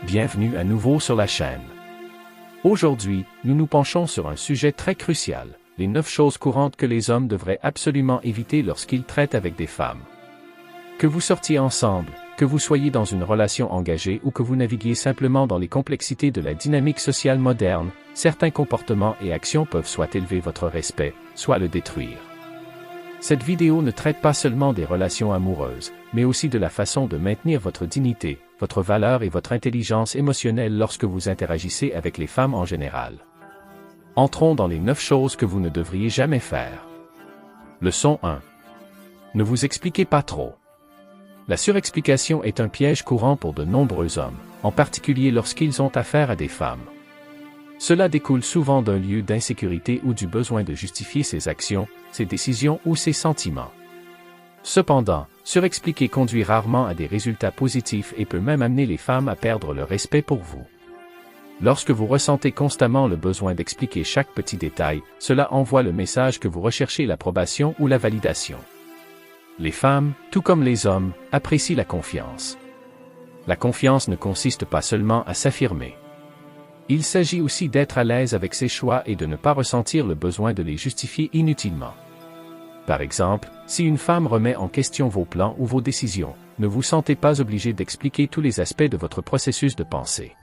Bienvenue à nouveau sur la chaîne. Aujourd'hui, nous nous penchons sur un sujet très crucial, les 9 choses courantes que les hommes devraient absolument éviter lorsqu'ils traitent avec des femmes. Que vous sortiez ensemble, que vous soyez dans une relation engagée ou que vous naviguiez simplement dans les complexités de la dynamique sociale moderne, certains comportements et actions peuvent soit élever votre respect, soit le détruire. Cette vidéo ne traite pas seulement des relations amoureuses, mais aussi de la façon de maintenir votre dignité, votre valeur et votre intelligence émotionnelle lorsque vous interagissez avec les femmes en général. Entrons dans les 9 choses que vous ne devriez jamais faire. Leçon 1. Ne vous expliquez pas trop. La surexplication est un piège courant pour de nombreux hommes, en particulier lorsqu'ils ont affaire à des femmes. Cela découle souvent d'un lieu d'insécurité ou du besoin de justifier ses actions, ses décisions ou ses sentiments. Cependant, surexpliquer conduit rarement à des résultats positifs et peut même amener les femmes à perdre le respect pour vous. Lorsque vous ressentez constamment le besoin d'expliquer chaque petit détail, cela envoie le message que vous recherchez l'approbation ou la validation. Les femmes, tout comme les hommes, apprécient la confiance. La confiance ne consiste pas seulement à s'affirmer. Il s'agit aussi d'être à l'aise avec ses choix et de ne pas ressentir le besoin de les justifier inutilement. Par exemple, si une femme remet en question vos plans ou vos décisions, ne vous sentez pas obligé d'expliquer tous les aspects de votre processus de pensée.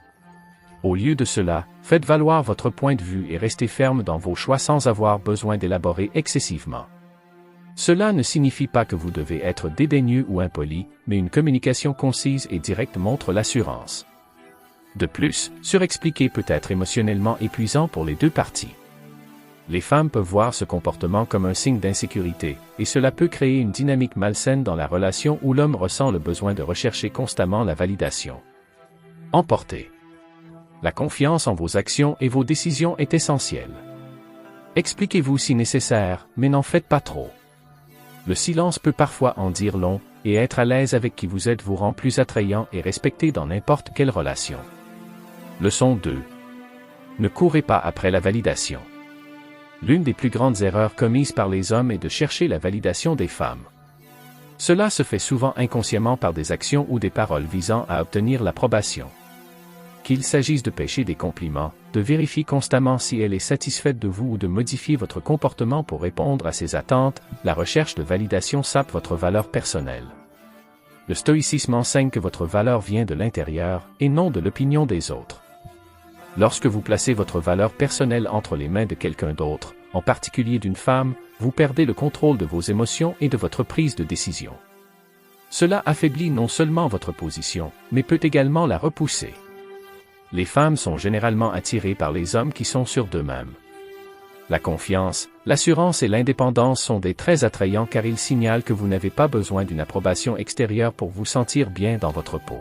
Au lieu de cela, faites valoir votre point de vue et restez ferme dans vos choix sans avoir besoin d'élaborer excessivement. Cela ne signifie pas que vous devez être dédaigneux ou impoli, mais une communication concise et directe montre l'assurance. De plus, surexpliquer peut être émotionnellement épuisant pour les deux parties. Les femmes peuvent voir ce comportement comme un signe d'insécurité, et cela peut créer une dynamique malsaine dans la relation où l'homme ressent le besoin de rechercher constamment la validation. Emportez. La confiance en vos actions et vos décisions est essentielle. Expliquez-vous si nécessaire, mais n'en faites pas trop. Le silence peut parfois en dire long, et être à l'aise avec qui vous êtes vous rend plus attrayant et respecté dans n'importe quelle relation. Leçon 2. Ne courez pas après la validation. L'une des plus grandes erreurs commises par les hommes est de chercher la validation des femmes. Cela se fait souvent inconsciemment par des actions ou des paroles visant à obtenir l'approbation. Qu'il s'agisse de pêcher des compliments, de vérifier constamment si elle est satisfaite de vous ou de modifier votre comportement pour répondre à ses attentes, la recherche de validation sape votre valeur personnelle. Le stoïcisme enseigne que votre valeur vient de l'intérieur et non de l'opinion des autres. Lorsque vous placez votre valeur personnelle entre les mains de quelqu'un d'autre, en particulier d'une femme, vous perdez le contrôle de vos émotions et de votre prise de décision. Cela affaiblit non seulement votre position, mais peut également la repousser. Les femmes sont généralement attirées par les hommes qui sont sûrs d'eux-mêmes. La confiance, l'assurance et l'indépendance sont des traits attrayants car ils signalent que vous n'avez pas besoin d'une approbation extérieure pour vous sentir bien dans votre peau.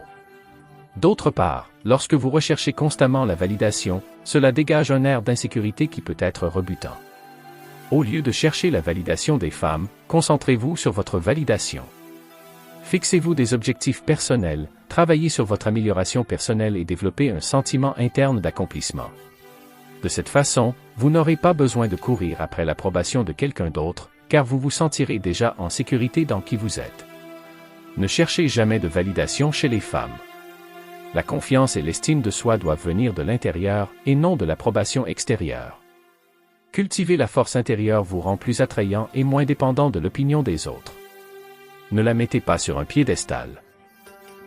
D'autre part, lorsque vous recherchez constamment la validation, cela dégage un air d'insécurité qui peut être rebutant. Au lieu de chercher la validation des femmes, concentrez-vous sur votre validation. Fixez-vous des objectifs personnels, travaillez sur votre amélioration personnelle et développez un sentiment interne d'accomplissement. De cette façon, vous n'aurez pas besoin de courir après l'approbation de quelqu'un d'autre, car vous vous sentirez déjà en sécurité dans qui vous êtes. Ne cherchez jamais de validation chez les femmes. La confiance et l'estime de soi doivent venir de l'intérieur et non de l'approbation extérieure. Cultiver la force intérieure vous rend plus attrayant et moins dépendant de l'opinion des autres. Ne la mettez pas sur un piédestal.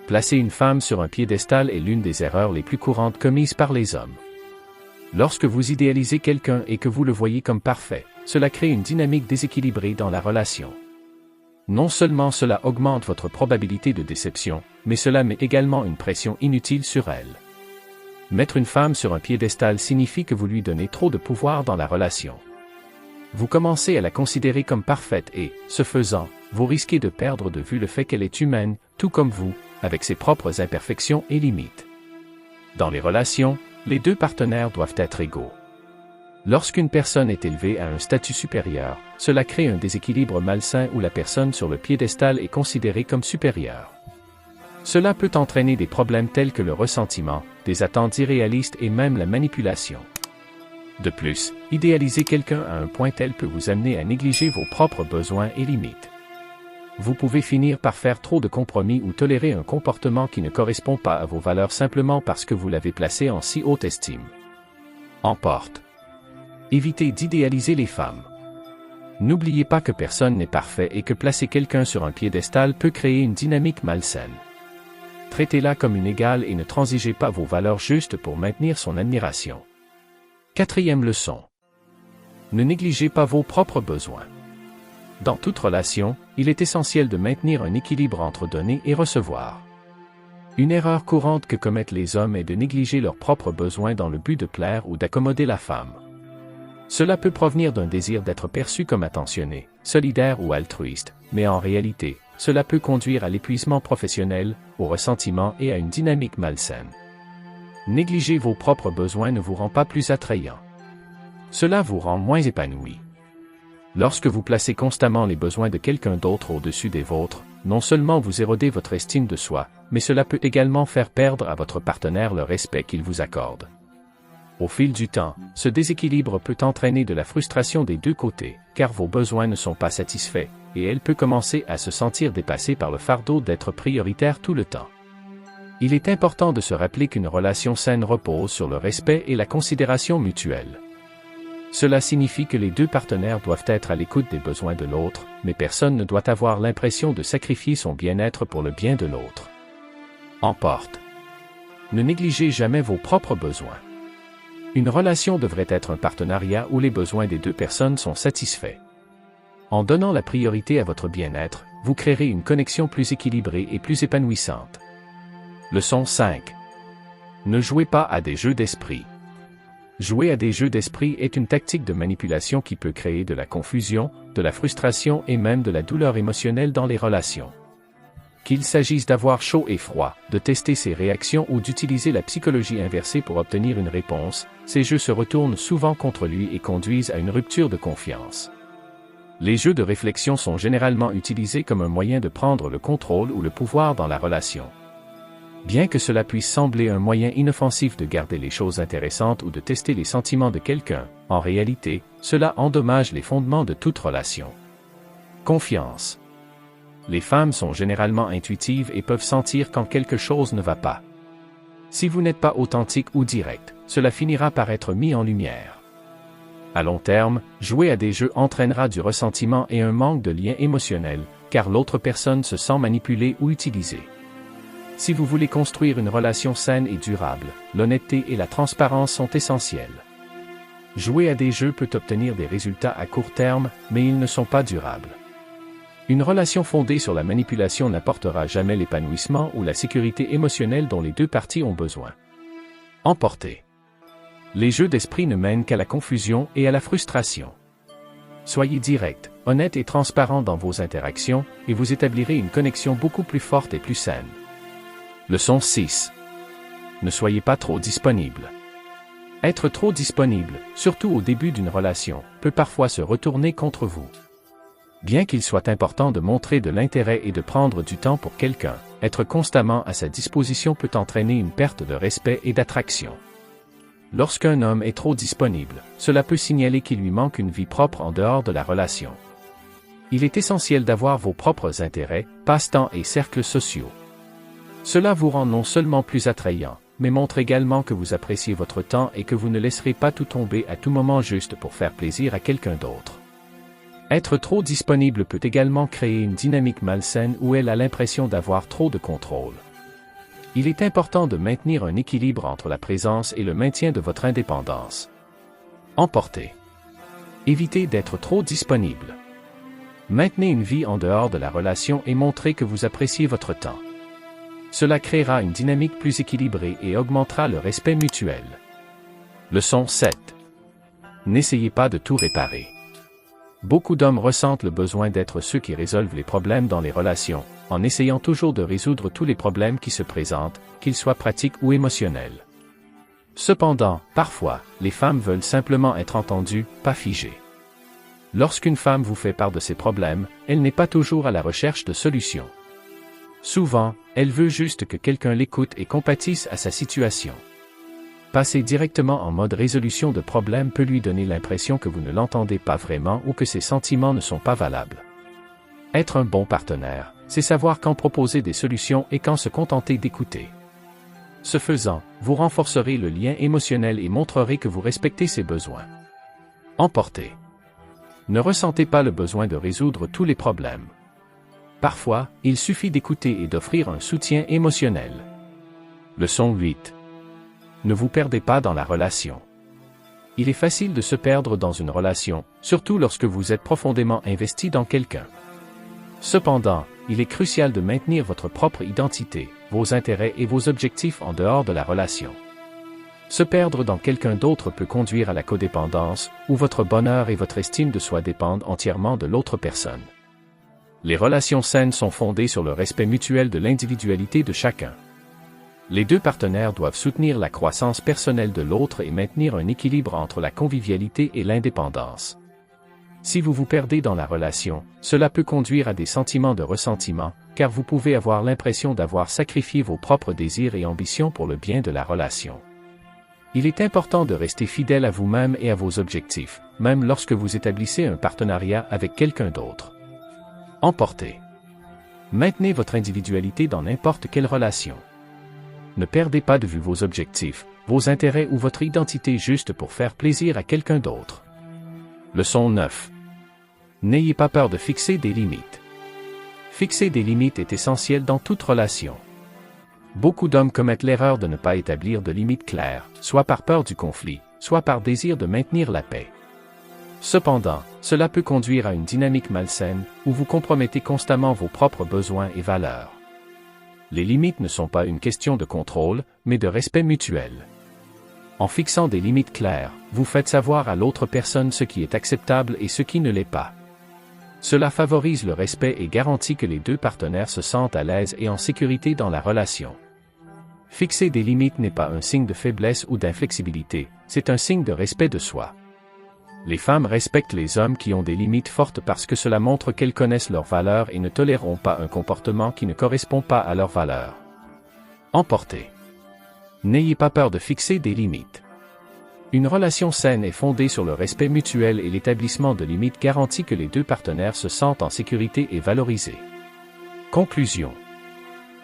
Placer une femme sur un piédestal est l'une des erreurs les plus courantes commises par les hommes. Lorsque vous idéalisez quelqu'un et que vous le voyez comme parfait, cela crée une dynamique déséquilibrée dans la relation. Non seulement cela augmente votre probabilité de déception, mais cela met également une pression inutile sur elle. Mettre une femme sur un piédestal signifie que vous lui donnez trop de pouvoir dans la relation. Vous commencez à la considérer comme parfaite et, ce faisant, vous risquez de perdre de vue le fait qu'elle est humaine, tout comme vous, avec ses propres imperfections et limites. Dans les relations, les deux partenaires doivent être égaux. Lorsqu'une personne est élevée à un statut supérieur, cela crée un déséquilibre malsain où la personne sur le piédestal est considérée comme supérieure. Cela peut entraîner des problèmes tels que le ressentiment, des attentes irréalistes et même la manipulation. De plus, idéaliser quelqu'un à un point tel peut vous amener à négliger vos propres besoins et limites. vous pouvez finir par faire trop de compromis ou tolérer un comportement qui ne correspond pas à vos valeurs simplement parce que vous l'avez placé en si haute estime. Emporte. Évitez d'idéaliser les femmes. N'oubliez pas que personne n'est parfait et que placer quelqu'un sur un piédestal peut créer une dynamique malsaine. Traitez-la comme une égale et ne transigez pas vos valeurs justes pour maintenir son admiration. 4e leçon. Ne négligez pas vos propres besoins. Dans toute relation, il est essentiel de maintenir un équilibre entre donner et recevoir. Une erreur courante que commettent les hommes est de négliger leurs propres besoins dans le but de plaire ou d'accommoder la femme. Cela peut provenir d'un désir d'être perçu comme attentionné, solidaire ou altruiste, mais en réalité, cela peut conduire à l'épuisement professionnel, au ressentiment et à une dynamique malsaine. Négliger vos propres besoins ne vous rend pas plus attrayant. Cela vous rend moins épanoui. Lorsque vous placez constamment les besoins de quelqu'un d'autre au-dessus des vôtres, non seulement vous érodez votre estime de soi, mais cela peut également faire perdre à votre partenaire le respect qu'il vous accorde. Au fil du temps, ce déséquilibre peut entraîner de la frustration des deux côtés, car vos besoins ne sont pas satisfaits, et elle peut commencer à se sentir dépassée par le fardeau d'être prioritaire tout le temps. Il est important de se rappeler qu'une relation saine repose sur le respect et la considération mutuelle. Cela signifie que les deux partenaires doivent être à l'écoute des besoins de l'autre, mais personne ne doit avoir l'impression de sacrifier son bien-être pour le bien de l'autre. Emporte. Ne négligez jamais vos propres besoins. Une relation devrait être un partenariat où les besoins des deux personnes sont satisfaits. En donnant la priorité à votre bien-être, vous créerez une connexion plus équilibrée et plus épanouissante. Leçon 5. Ne jouez pas à des jeux d'esprit. Jouer à des jeux d'esprit est une tactique de manipulation qui peut créer de la confusion, de la frustration et même de la douleur émotionnelle dans les relations. Qu'il s'agisse d'avoir chaud et froid, de tester ses réactions ou d'utiliser la psychologie inversée pour obtenir une réponse, ces jeux se retournent souvent contre lui et conduisent à une rupture de confiance. Les jeux de réflexion sont généralement utilisés comme un moyen de prendre le contrôle ou le pouvoir dans la relation. Bien que cela puisse sembler un moyen inoffensif de garder les choses intéressantes ou de tester les sentiments de quelqu'un, en réalité, cela endommage les fondements de toute relation. Confiance. Les femmes sont généralement intuitives et peuvent sentir quand quelque chose ne va pas. Si vous n'êtes pas authentique ou direct, cela finira par être mis en lumière. À long terme, jouer à des jeux entraînera du ressentiment et un manque de lien émotionnel, car l'autre personne se sent manipulée ou utilisée. Si vous voulez construire une relation saine et durable, l'honnêteté et la transparence sont essentielles. Jouer à des jeux peut obtenir des résultats à court terme, mais ils ne sont pas durables. Une relation fondée sur la manipulation n'apportera jamais l'épanouissement ou la sécurité émotionnelle dont les deux parties ont besoin. Emporter. Les jeux d'esprit ne mènent qu'à la confusion et à la frustration. Soyez direct, honnête et transparent dans vos interactions, et vous établirez une connexion beaucoup plus forte et plus saine. Leçon 6. Ne soyez pas trop disponible. Être trop disponible, surtout au début d'une relation, peut parfois se retourner contre vous. Bien qu'il soit important de montrer de l'intérêt et de prendre du temps pour quelqu'un, être constamment à sa disposition peut entraîner une perte de respect et d'attraction. Lorsqu'un homme est trop disponible, cela peut signaler qu'il lui manque une vie propre en dehors de la relation. Il est essentiel d'avoir vos propres intérêts, passe-temps et cercles sociaux. Cela vous rend non seulement plus attrayant, mais montre également que vous appréciez votre temps et que vous ne laisserez pas tout tomber à tout moment juste pour faire plaisir à quelqu'un d'autre. Être trop disponible peut également créer une dynamique malsaine où elle a l'impression d'avoir trop de contrôle. Il est important de maintenir un équilibre entre la présence et le maintien de votre indépendance. Emporter. Évitez d'être trop disponible. Maintenez une vie en dehors de la relation et montrez que vous appréciez votre temps. Cela créera une dynamique plus équilibrée et augmentera le respect mutuel. Leçon 7. N'essayez pas de tout réparer. Beaucoup d'hommes ressentent le besoin d'être ceux qui résolvent les problèmes dans les relations, en essayant toujours de résoudre tous les problèmes qui se présentent, qu'ils soient pratiques ou émotionnels. Cependant, parfois, les femmes veulent simplement être entendues, pas figées. Lorsqu'une femme vous fait part de ses problèmes, elle n'est pas toujours à la recherche de solutions. Souvent, elle veut juste que quelqu'un l'écoute et compatisse à sa situation. Passer directement en mode résolution de problèmes peut lui donner l'impression que vous ne l'entendez pas vraiment ou que ses sentiments ne sont pas valables. Être un bon partenaire, c'est savoir quand proposer des solutions et quand se contenter d'écouter. Ce faisant, vous renforcerez le lien émotionnel et montrerez que vous respectez ses besoins. Emporter. Ne ressentez pas le besoin de résoudre tous les problèmes. Parfois, il suffit d'écouter et d'offrir un soutien émotionnel. Leçon 8. Ne vous perdez pas dans la relation. Il est facile de se perdre dans une relation, surtout lorsque vous êtes profondément investi dans quelqu'un. Cependant, il est crucial de maintenir votre propre identité, vos intérêts et vos objectifs en dehors de la relation. Se perdre dans quelqu'un d'autre peut conduire à la codépendance, où votre bonheur et votre estime de soi dépendent entièrement de l'autre personne. Les relations saines sont fondées sur le respect mutuel de l'individualité de chacun. Les deux partenaires doivent soutenir la croissance personnelle de l'autre et maintenir un équilibre entre la convivialité et l'indépendance. Si vous vous perdez dans la relation, cela peut conduire à des sentiments de ressentiment, car vous pouvez avoir l'impression d'avoir sacrifié vos propres désirs et ambitions pour le bien de la relation. Il est important de rester fidèle à vous-même et à vos objectifs, même lorsque vous établissez un partenariat avec quelqu'un d'autre. Emporter. Maintenez votre individualité dans n'importe quelle relation. Ne perdez pas de vue vos objectifs, vos intérêts ou votre identité juste pour faire plaisir à quelqu'un d'autre. Leçon 9. N'ayez pas peur de fixer des limites. Fixer des limites est essentiel dans toute relation. Beaucoup d'hommes commettent l'erreur de ne pas établir de limites claires, soit par peur du conflit, soit par désir de maintenir la paix. Cependant, cela peut conduire à une dynamique malsaine, où vous compromettez constamment vos propres besoins et valeurs. Les limites ne sont pas une question de contrôle, mais de respect mutuel. En fixant des limites claires, vous faites savoir à l'autre personne ce qui est acceptable et ce qui ne l'est pas. Cela favorise le respect et garantit que les deux partenaires se sentent à l'aise et en sécurité dans la relation. Fixer des limites n'est pas un signe de faiblesse ou d'inflexibilité, c'est un signe de respect de soi. Les femmes respectent les hommes qui ont des limites fortes parce que cela montre qu'elles connaissent leurs valeurs et ne toléreront pas un comportement qui ne correspond pas à leurs valeurs. Emporter. N'ayez pas peur de fixer des limites. Une relation saine est fondée sur le respect mutuel et l'établissement de limites garantit que les deux partenaires se sentent en sécurité et valorisés. Conclusion.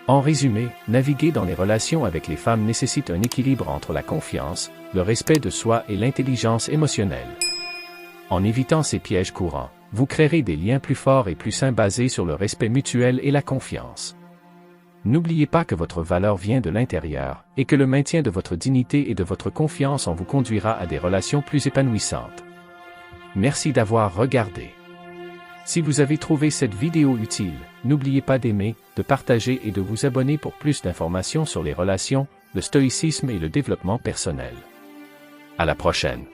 En résumé, naviguer dans les relations avec les femmes nécessite un équilibre entre la confiance, le respect de soi et l'intelligence émotionnelle. En évitant ces pièges courants, vous créerez des liens plus forts et plus sains basés sur le respect mutuel et la confiance. N'oubliez pas que votre valeur vient de l'intérieur, et que le maintien de votre dignité et de votre confiance en vous conduira à des relations plus épanouissantes. Merci d'avoir regardé. Si vous avez trouvé cette vidéo utile, n'oubliez pas d'aimer, de partager et de vous abonner pour plus d'informations sur les relations, le stoïcisme et le développement personnel. À la prochaine.